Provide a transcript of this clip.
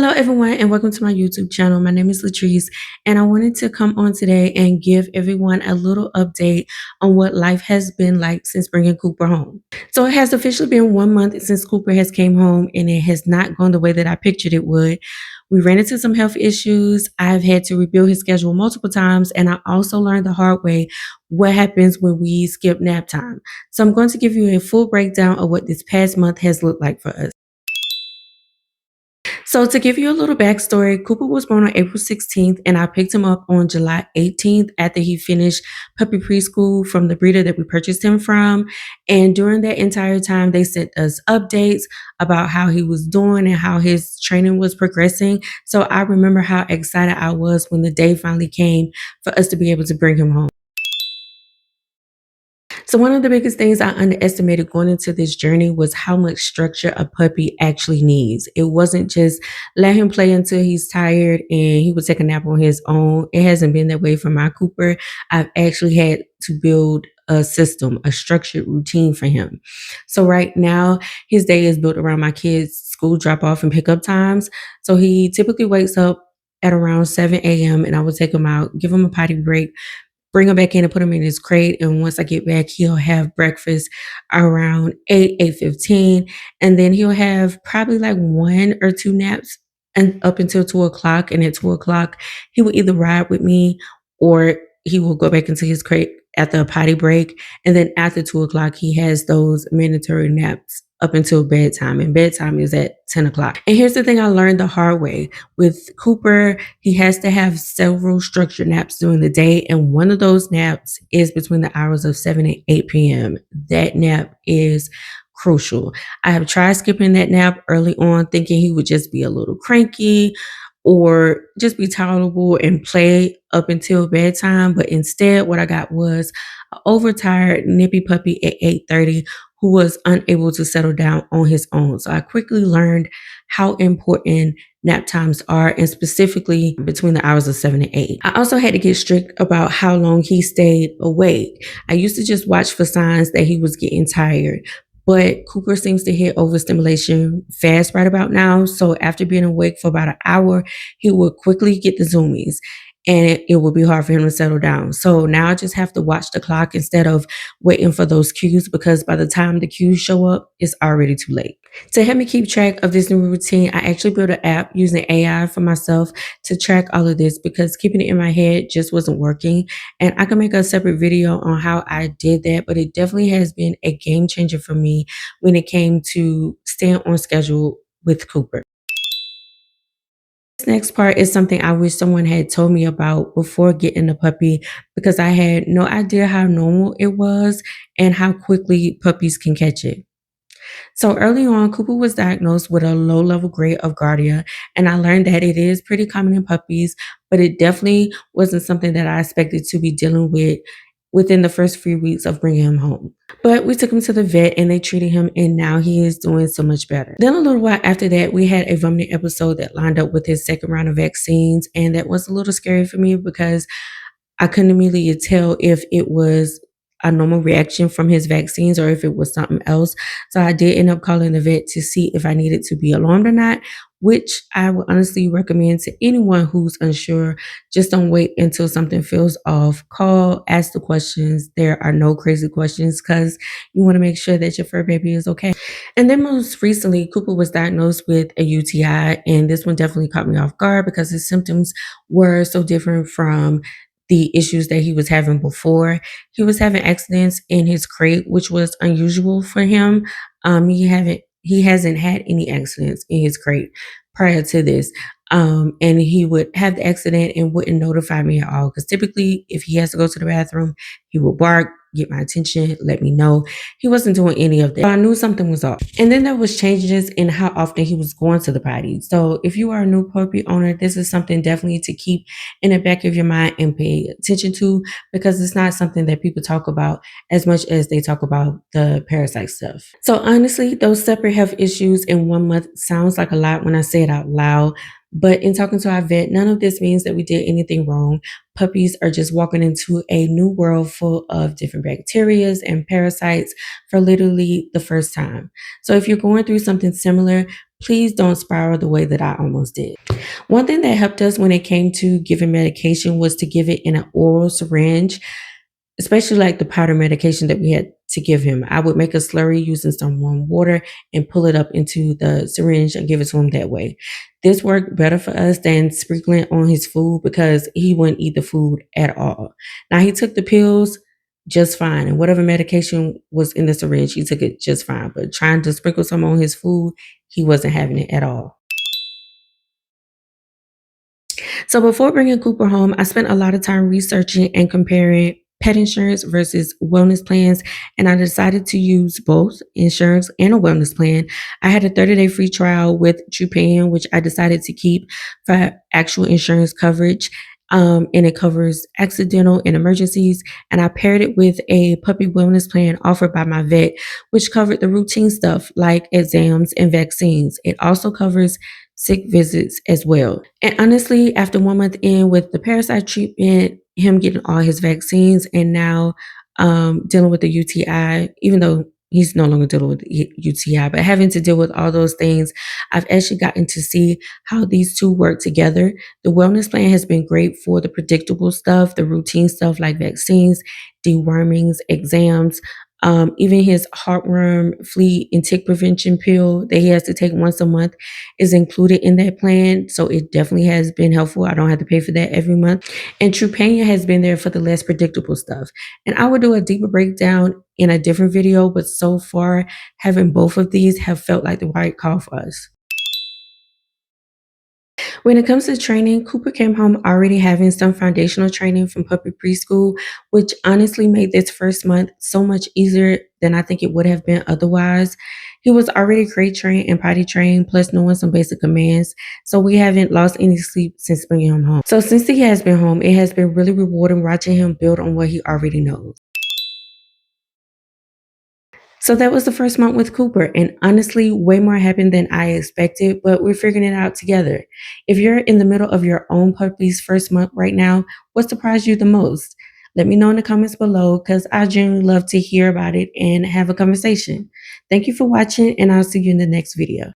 Hello, everyone, and welcome to my YouTube channel. My name is Latrice, and I wanted to come on today and give everyone a little update on what life has been like since bringing Cooper home. So it has officially been 1 month since Cooper has came home, and it has not gone the way that I pictured it would. We ran into some health issues. I've had to rebuild his schedule multiple times, and I also learned the hard way what happens when we skip nap time. So I'm going to give you a full breakdown of what this past month has looked like for us. So to give you a little backstory, Cooper was born on April 16th, and I picked him up on July 18th after he finished puppy preschool from the breeder that we purchased him from. And during that entire time, they sent us updates about how he was doing and how his training was progressing. So I remember how excited I was when the day finally came for us to be able to bring him home. So one of the biggest things I underestimated going into this journey was how much structure a puppy actually needs. It wasn't just let him play until he's tired and he would take a nap on his own. It hasn't been that way for my Cooper. I've actually had to build a system, a structured routine for him. So right now, his day is built around my kids' school drop off and pickup times. So he typically wakes up at around 7 a.m. and I will take him out, give him a potty break, bring him back in and put him in his crate. And once I get back, he'll have breakfast around 8:15. And then he'll have probably like one or two naps and up until 2 o'clock. And at 2 o'clock, he will either ride with me or he will go back into his crate after a potty break. And then after 2 o'clock, he has those mandatory naps up until bedtime. And bedtime is at 10 o'clock. And here's the thing I learned the hard way. With Cooper, he has to have several structured naps during the day. And one of those naps is between the hours of 7 and 8 p.m. That nap is crucial. I have tried skipping that nap early on, thinking he would just be a little cranky or just be tolerable and play up until bedtime. But instead, what I got was an overtired, nippy puppy at 8:30 who was unable to settle down on his own. So I quickly learned how important nap times are, and specifically between the hours of 7 and 8. I also had to get strict about how long he stayed awake. I used to just watch for signs that he was getting tired. But Cooper seems to hit overstimulation fast right about now. So after being awake for about an hour, he would quickly get the zoomies and it would be hard for him to settle down. So now I just have to watch the clock instead of waiting for those cues, because by the time the cues show up, it's already too late. To help me keep track of this new routine, I actually built an app using AI for myself to track all of this, because keeping it in my head just wasn't working. And I can make a separate video on how I did that, but it definitely has been a game changer for me when it came to staying on schedule with Cooper. This next part is something I wish someone had told me about before getting the puppy, because I had no idea how normal it was and how quickly puppies can catch it. So early on, Cooper was diagnosed with a low level grade of Giardia, and I learned that it is pretty common in puppies, but it definitely wasn't something that I expected to be dealing with within the first few weeks of bringing him home. But we took him to the vet and they treated him, and now he is doing so much better. Then a little while after that, we had a vomiting episode that lined up with his second round of vaccines, and that was a little scary for me because I couldn't immediately tell if it was a normal reaction from his vaccines or if it was something else. So I did end up calling the vet to see if I needed to be alarmed or not, which I would honestly recommend to anyone who's unsure. Just don't wait until something feels off. Call, ask the questions. There are no crazy questions because you want to make sure that your fur baby is okay. And then most recently, Cooper was diagnosed with a UTI, and this one definitely caught me off guard because his symptoms were so different from the issues that he was having before. He was having accidents in his crate, which was unusual for him. He hasn't had any accidents in his crate prior to this. And he would have the accident and wouldn't notify me at all. Because typically, if he has to go to the bathroom, he would bark, get my attention, let me know. He wasn't doing any of that. So I knew something was off. And then there was changes in how often he was going to the potty. So if you are a new puppy owner, this is something definitely to keep in the back of your mind and pay attention to, because it's not something that people talk about as much as they talk about the parasite stuff. So honestly, those separate health issues in 1 month sounds like a lot when I say it out loud. But in talking to our vet, none of this means that we did anything wrong. Puppies are just walking into a new world full of different bacteria and parasites for literally the first time. So if you're going through something similar, Please don't spiral the way that I almost did. One thing that helped us when it came to giving medication was to give it in an oral syringe, especially like the powder medication that we had to give him. I would make a slurry using some warm water and pull it up into the syringe and give it to him that way. This worked better for us than sprinkling on his food because he wouldn't eat the food at all. Now he took the pills just fine, and whatever medication was in the syringe, he took it just fine. But trying to sprinkle some on his food, he wasn't having it at all. So before bringing Cooper home, I spent a lot of time researching and comparing pet insurance versus wellness plans, and I decided to use both insurance and a wellness plan. I had a 30-day free trial with Japan, which I decided to keep for actual insurance coverage. And it covers accidental and emergencies. And I paired it with a puppy wellness plan offered by my vet, which covered the routine stuff like exams and vaccines. It also covers sick visits as well. And honestly, after 1 month in with the parasite treatment, him getting all his vaccines, and now dealing with the UTI, even though he's no longer dealing with the UTI, but having to deal with all those things, I've actually gotten to see how these two work together. The wellness plan has been great for the predictable stuff, the routine stuff like vaccines, dewormings, exams, even his heartworm, flea, and tick prevention pill that he has to take once a month is included in that plan. So it definitely has been helpful. I don't have to pay for that every month. And Trupania has been there for the less predictable stuff. And I would do a deeper breakdown in a different video, but so far, having both of these have felt like the right call for us. When it comes to training, Cooper came home already having some foundational training from puppy preschool, which honestly made this first month so much easier than I think it would have been otherwise. He was already crate trained and potty trained, plus knowing some basic commands. So we haven't lost any sleep since bringing him home. So since he has been home, it has been really rewarding watching him build on what he already knows. So that was the first month with Cooper, and honestly, way more happened than I expected, but we're figuring it out together. If you're in the middle of your own puppy's first month right now, what surprised you the most? Let me know in the comments below because I genuinely love to hear about it and have a conversation. Thank you for watching, and I'll see you in the next video.